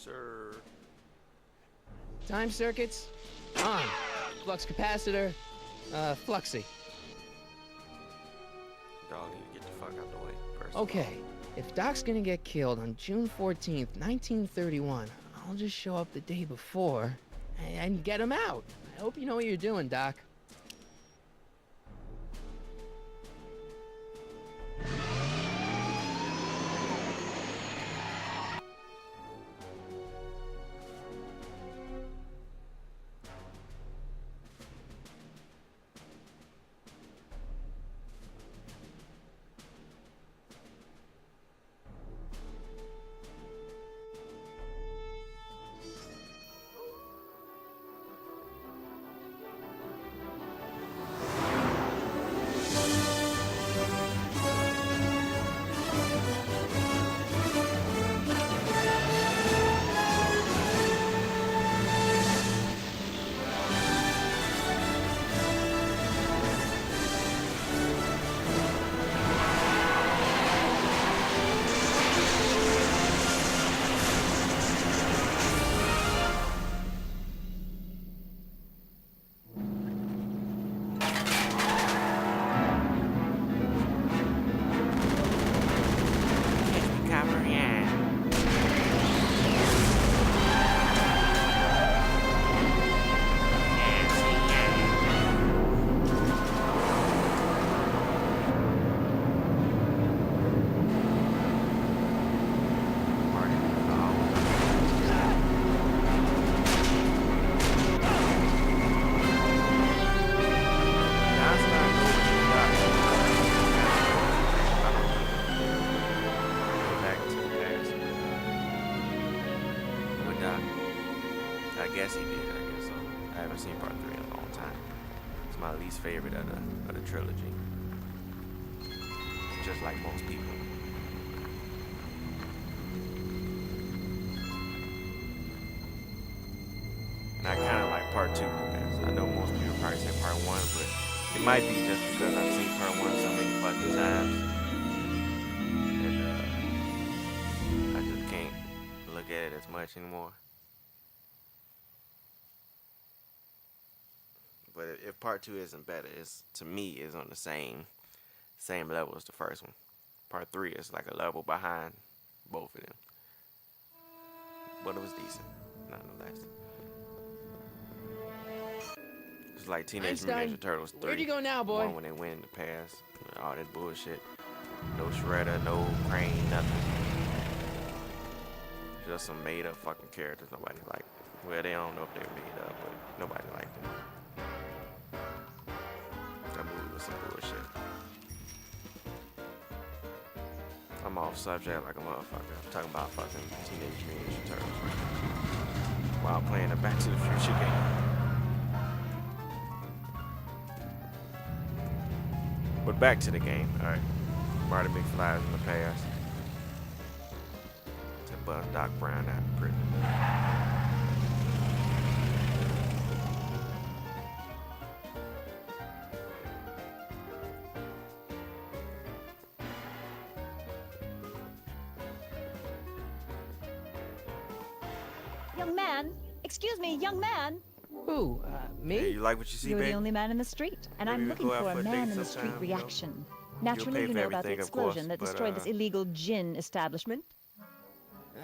sir. Time circuits, on. Flux capacitor, fluxy. Y'all need to get the fuck out the way first. Okay, if Doc's gonna get killed on June 14th, 1931, I'll just show up the day before and get him out. I hope you know what you're doing, Doc. I guess he did. I guess so. I haven't seen part 3 in a long time. It's my least favorite of the trilogy. Just like most people. And I kind of like part 2. I know most people probably say part 1, but it might be just because I've seen part 1 so many fucking times. And I just can't look at it as much anymore. But if part 2 isn't better, it's, to me, is on the same level as the first one. Part 3 is like a level behind both of them. But it was decent, nonetheless. It's like Teenage Mutant Ninja Turtles 3. Where'd you go now, boy? One when they went in the past. All that bullshit. No Shredder, no Crane, nothing. Just some made up fucking characters nobody liked. Well, they don't know if they were made up, but nobody liked them. That movie was some bullshit. I'm off subject like a motherfucker. I'm talking about fucking Teenage Mutant Ninja Turtles right now. While playing the Back to the Future game. But back to the game. Alright. Marty McFly is in the past. To buzz Doc Brown out of prison. Young man! Excuse me, young man! Who? Me? Hey, you like what you see, You're baby? the only man in the street, and Maybe I'm we looking go out for for a a man date in the street sometime, you know? reaction. You'll Naturally, pay you for know about the everything, of course, explosion that but, destroyed this illegal gin establishment.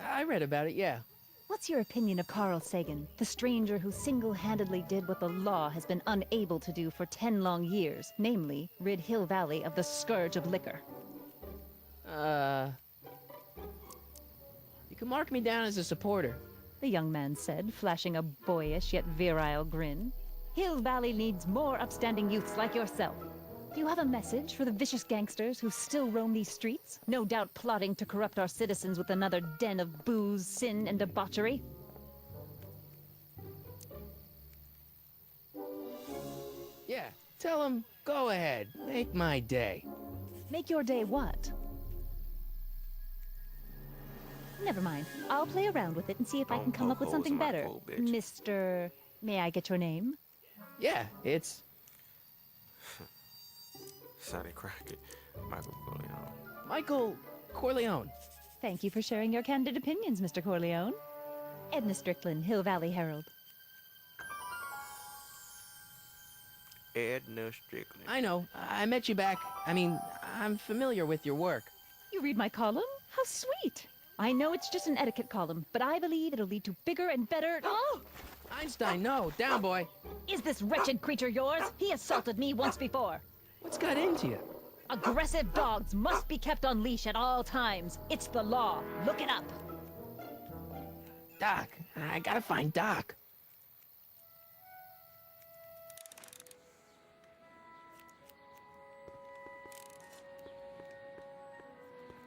I read about it, yeah. What's your opinion of Carl Sagan, the stranger who single-handedly did what the law has been unable to do for 10 long years, namely, rid Hill Valley of the scourge of liquor? You can mark me down as a supporter. The young man said, flashing a boyish yet virile grin. Hill Valley needs more upstanding youths like yourself. Do you have a message for the vicious gangsters who still roam these streets, no doubt plotting to corrupt our citizens with another den of booze, sin, and debauchery? Yeah, tell him, go ahead, make my day. Make your day what? Never mind. I'll play around with it and see if I Don't can come poke up with holes something in my better. coal, bitch. Mr. May I get your name? Yeah, it's Sonny Crockett. Michael Corleone. Michael Corleone. Thank you for sharing your candid opinions, Mr. Corleone. Edna Strickland, Hill Valley Herald. Edna Strickland. I know. I met you back. I mean, I'm familiar with your work. You read my column? How sweet! I know it's just an etiquette column, but I believe it'll lead to bigger and better... Oh! Einstein, no. Down, boy. Is this wretched creature yours? He assaulted me once before. What's got into you? Aggressive dogs must be kept on leash at all times. It's the law. Look it up. Doc. I gotta find Doc.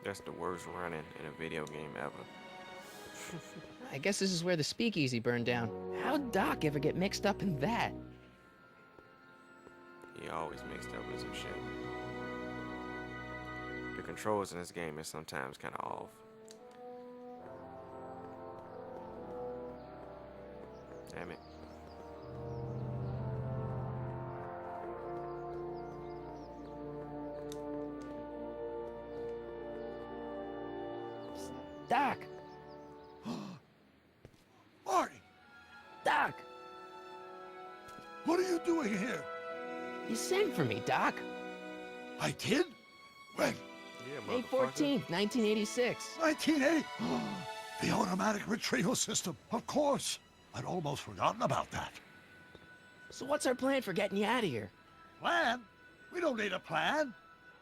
That's the worst running in a video game ever. I guess this is where the speakeasy burned down. How'd Doc ever get mixed up in that? He always mixed up with some shit. The controls in this game is sometimes kind of off. Damn it. Doc! Marty, Doc! what are you doing here? You sent for me, Doc. I did? When? Yeah, May 14th, 1986. 1980? The automatic retrieval system, of course. I'd almost forgotten about that. So what's our plan for getting you out of here? Plan? We don't need a plan.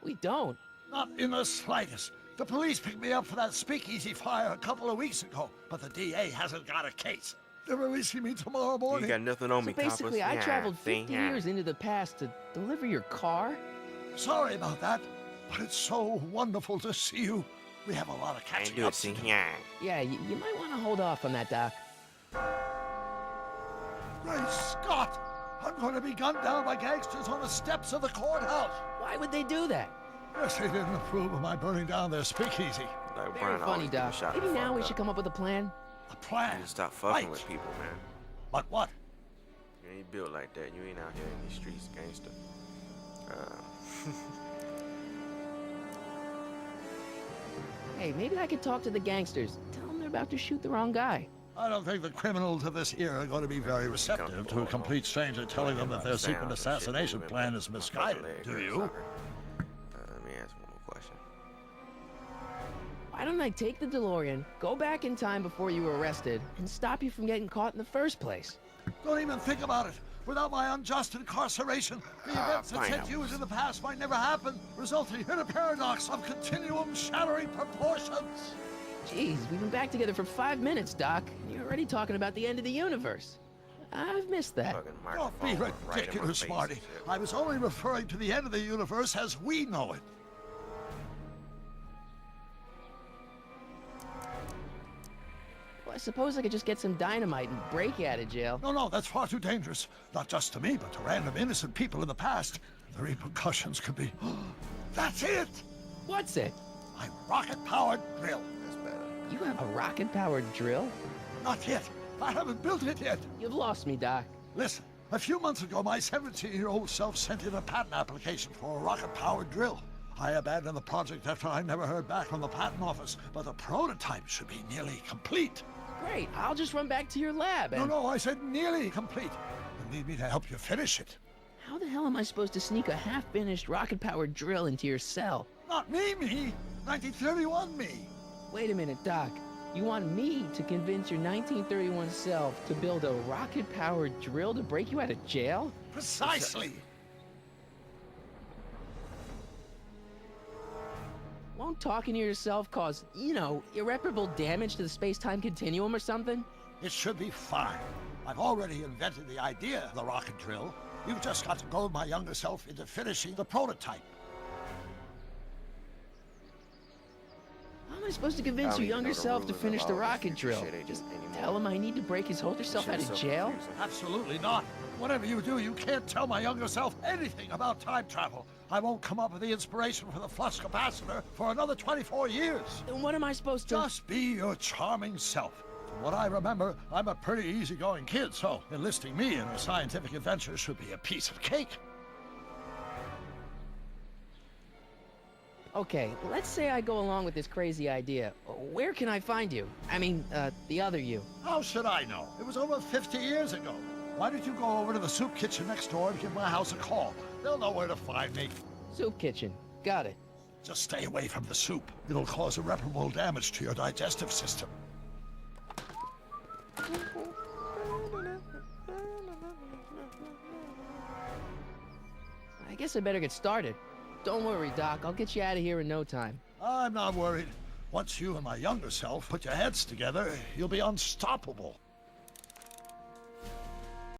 We don't. Not in the slightest. The police picked me up for that speakeasy fire a couple of weeks ago, but the DA hasn't got a case. They're releasing me tomorrow You morning. got nothing on So me, basically, coppers. I Yeah, traveled see? 50 Yeah. years into the past to deliver your car? Sorry about that, but it's so wonderful to see you. We have a lot of Can't catching do up it, to see? do. Yeah. Yeah, you might want to hold off on that, Doc. Great Scott! I'm going to be gunned down by gangsters on the steps of the courthouse. Why would they do that? Guess they didn't approve of my burning down their speakeasy. Like Very Brian funny, always get Doc. shot Maybe the now fuck we up. should come up with a plan. A plan. You stop fucking Right. with people, man. But what? You ain't built like that. You ain't out here in these streets, gangster. Hey, maybe I could talk to the gangsters. Tell them they're about to shoot the wrong guy. I don't think the criminals of this era are going to be very receptive to a complete stranger telling them that their secret assassination plan is misguided. Do you? Let me ask one more question. Why don't I take the DeLorean, go back in time before you were arrested, and stop you from getting caught in the first place? Don't even think about it. Without my unjust incarceration, the events that sent you into the past might never happen, resulting in a paradox of continuum shattering proportions. Jeez, we've been back together for 5 minutes, Doc, and you're already talking about the end of the universe. I've missed that. Fucking Don't be microphone right in my ridiculous, face Marty. and shit. I was only referring to the end of the universe as we know it. Well, I suppose I could just get some dynamite and break you out of jail. No, that's far too dangerous. Not just to me, but to random innocent people in the past. The repercussions could be... That's it! What's it? My rocket-powered drill. That's better. You have a rocket-powered drill? Not yet. I haven't built it yet. You've lost me, Doc. Listen, a few months ago, my 17-year-old self sent in a patent application for a rocket-powered drill. I abandoned the project after I never heard back from the patent office, but the prototype should be nearly complete. Great, I'll just run back to your lab and... No, I said nearly complete. You need me to help you finish it. How the hell am I supposed to sneak a half-finished rocket-powered drill into your cell? Not me. 1931 me. Wait a minute, Doc. You want me to convince your 1931 self to build a rocket-powered drill to break you out of jail? Precisely. Won't talking to yourself cause, irreparable damage to the space-time continuum or something? It should be fine. I've already invented the idea of the rocket drill. You've just got to goad my younger self into finishing the prototype. How am I supposed to convince your younger self to finish the rocket drill? Just tell him I need to break his older self out of jail? Absolutely not. Whatever you do, you can't tell my younger self anything about time travel. I won't come up with the inspiration for the flux capacitor for another 24 years. Then what am I supposed to... Just be your charming self. From what I remember, I'm a pretty easygoing kid, so enlisting me in a scientific adventure should be a piece of cake. Okay, let's say I go along with this crazy idea. Where can I find you? I mean, the other you. How should I know? It was over 50 years ago. Why don't you go over to the soup kitchen next door and give my house a call? They'll know where to find me. Soup kitchen. Got it. Just stay away from the soup. It'll cause irreparable damage to your digestive system. I guess I better get started. Don't worry, Doc. I'll get you out of here in no time. I'm not worried. Once you and my younger self put your heads together, you'll be unstoppable.